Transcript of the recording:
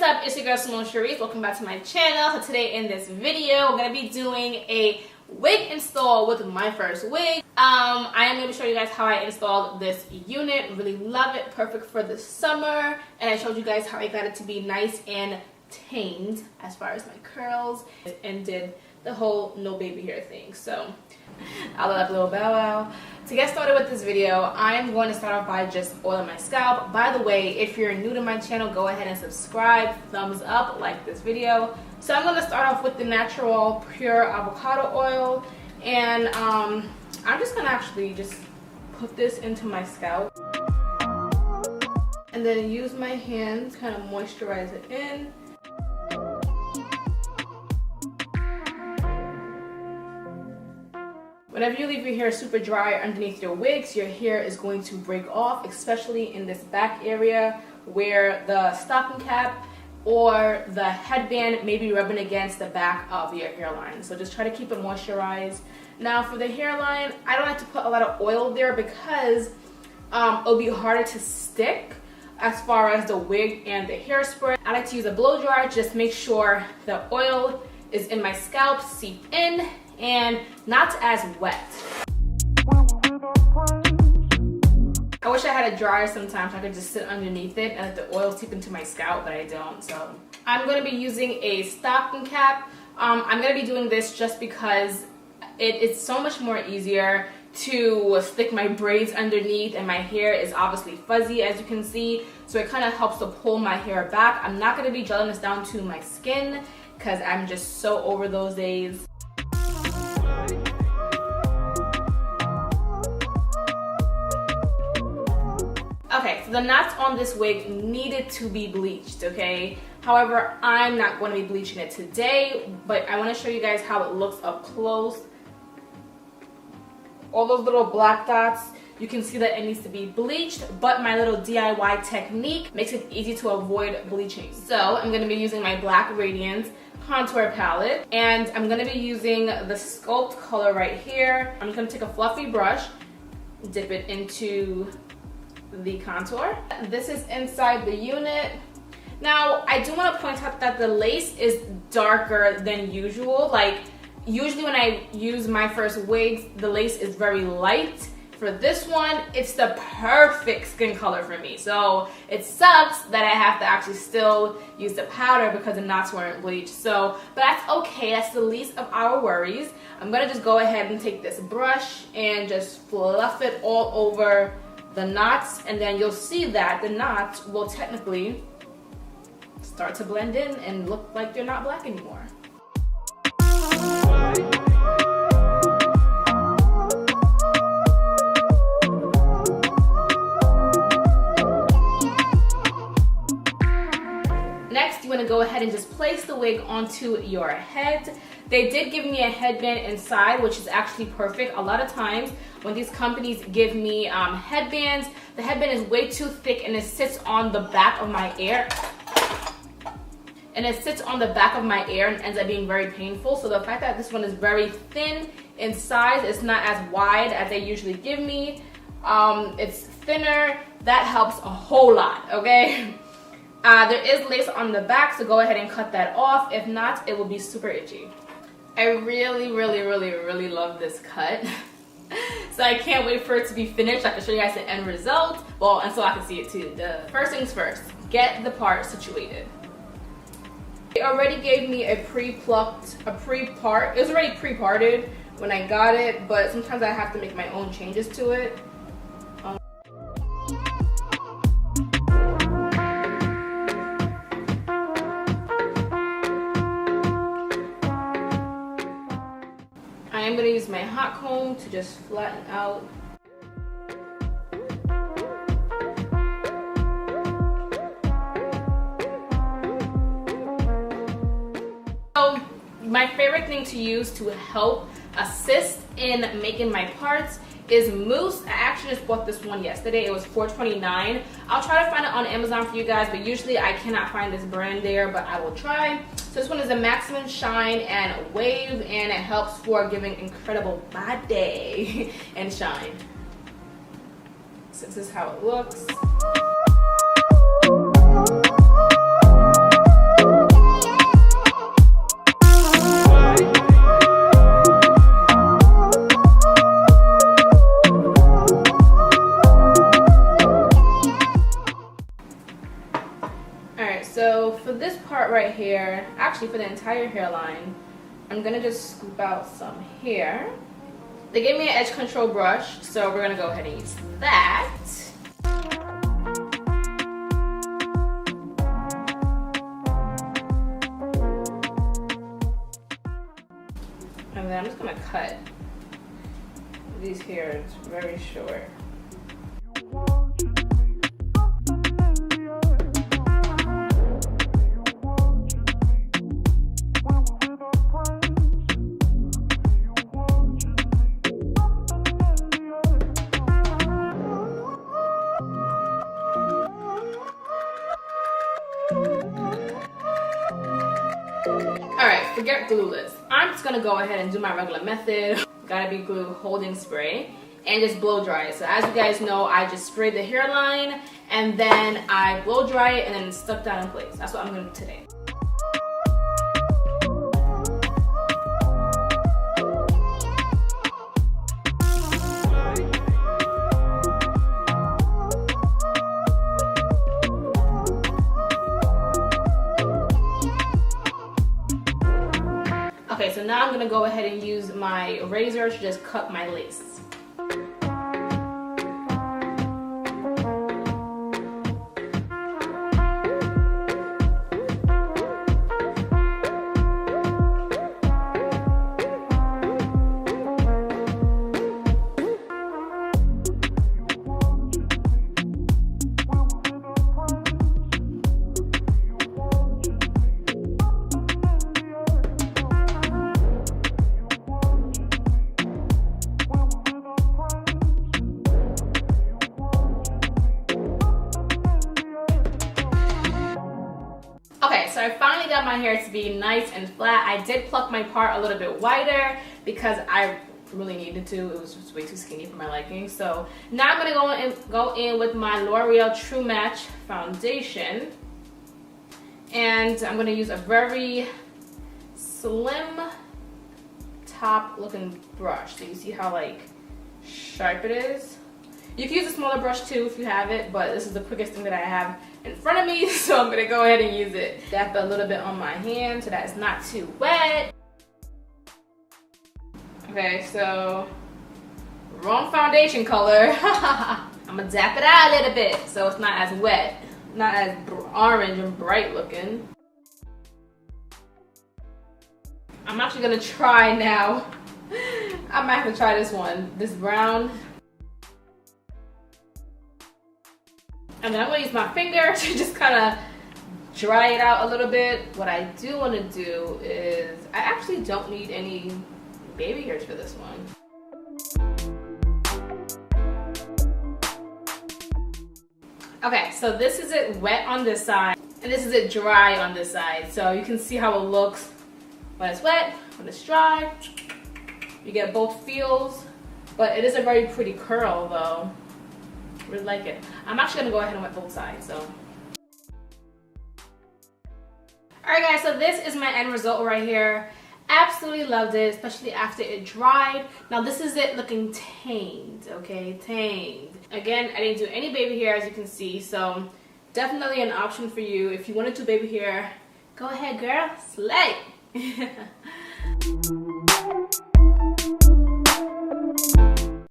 up? It's your girl Simone Cherise. Welcome back to my channel. So today in this video, we're going to be doing a wig install with Myfirstwig. I am going to show you guys how I installed this unit. Really love it. Perfect for the summer. And I showed you guys how I got it to be nice and tamed as far as my curls and did the whole no baby hair thing. So I love that little bow wow. To get started with this video, I'm going to start off by just oiling my scalp. By the way, if you're new to my channel, go ahead and subscribe, thumbs up, like this video. So I'm going to start off with the natural pure avocado oil, and I'm just going to actually just put this into my scalp and then use my hands, kind of moisturize it in. Whenever you leave your hair super dry underneath your wigs, your hair is going to break off, especially in this back area where the stocking cap or the headband may be rubbing against the back of your hairline. So just try to keep it moisturized. Now for the hairline, I don't like to put a lot of oil there because it'll be harder to stick as far as the wig and the hairspray. I like to use a blow dryer, just make sure the oil is in my scalp, seep in, and not as wet. I wish I had a dryer sometimes so I could just sit underneath it and let the oil seep into my scalp, but I don't. So I'm going to be using a stocking cap. I'm going to be doing this just because it's so much more easier to stick my braids underneath, and my hair is obviously fuzzy, as you can see, so it kind of helps to pull my hair back. I'm not going to be gelling this down to my skin because I'm just so over those days. Okay, so the knots on this wig needed to be bleached, okay? However, I'm not going to be bleaching it today, but I want to show you guys how it looks up close. All those little black dots, you can see that it needs to be bleached, but my little DIY technique makes it easy to avoid bleaching. So I'm going to be using my Black Radiance contour palette, and I'm going to be using the Sculpt color right here. I'm just going to take a fluffy brush, dip it into the contour. This is inside the unit. Now I do want to point out that the lace is darker than usual. Like usually when I use Myfirstwigs, the lace is very light. For this one, it's the perfect skin color for me. So it sucks that I have to actually still use the powder because the knots weren't bleached. So, but that's okay. That's the least of our worries. I'm gonna just go ahead and take this brush and just fluff it all over the knots, and then you'll see that the knots will technically start to blend in and look like they're not black anymore. Next, you want to go ahead and just place the wig onto your head. They did give me a headband inside, which is actually perfect. A lot of times when these companies give me headbands, the headband is way too thick and it sits on the back of my ear. And ends up being very painful. So the fact that this one is very thin in size, it's not as wide as they usually give me. It's thinner. That helps a whole lot, okay? There is lace on the back, so go ahead and cut that off. If not, it will be super itchy. I really love this cut. So I can't wait for it to be finished. I can show you guys the end result. Well, and so I can see it too. The first things first, get the part situated. They already gave me a pre-plucked, it was already pre-parted when I got it, but sometimes I have to make my own changes to it. I'm going to use my hot comb to just flatten out. So my favorite thing to use to help assist in making my parts is mousse. I actually just bought this one yesterday. It was $4.29. I'll try to find it on Amazon for you guys, but usually I cannot find this brand there, but I will try. So this one is a maximum shine and wave, and it helps for giving incredible body and shine. So this is how it looks. so for this part right here, actually for the entire hairline, I'm gonna just scoop out some hair. They gave me an edge control brush, so we're gonna go ahead and use that. And then I'm just gonna cut these hairs very short. Alright, forget glueless. I'm just gonna go ahead and do my regular method. Gotta be glue holding spray and just blow dry it. So as you guys know, I just sprayed the hairline and then I blow dry it and then stuck that in place. That's what I'm gonna do today. Okay, so now I'm gonna go ahead and use my razor to just cut my lace. Okay, so I finally got my hair to be nice and flat. I did pluck my part a little bit wider because I really needed to. It was just way too skinny for my liking. So now I'm gonna go in with my L'Oreal True Match foundation, and I'm gonna use a very slim top looking brush. So you see how like sharp it is. You can use a smaller brush too if you have it, but this is the quickest thing that I have in front of me, so I'm gonna go ahead and use it. Dab a little bit on my hand so that it's not too wet. Okay, so wrong foundation color. I'm gonna dap it out a little bit so it's not as wet, not as orange and bright looking. I'm actually gonna try now. I might have to try this one, this brown. And then I'm gonna use my finger to just kind of dry it out a little bit. What I do want to do is, I actually don't need any baby hairs for this one. Okay, so this is it wet on this side, and this is it dry on this side. So you can see how it looks when it's wet, when it's dry. You get both feels, but it is a very pretty curl though. Really like it. I'm actually gonna go ahead and wet both sides. So, alright guys, so this is my end result right here. Absolutely loved it, especially after it dried. Now this is it looking tamed, okay, tamed. Again, I didn't do any baby hair as you can see, so definitely an option for you. If you want to do baby hair, go ahead girl, slay.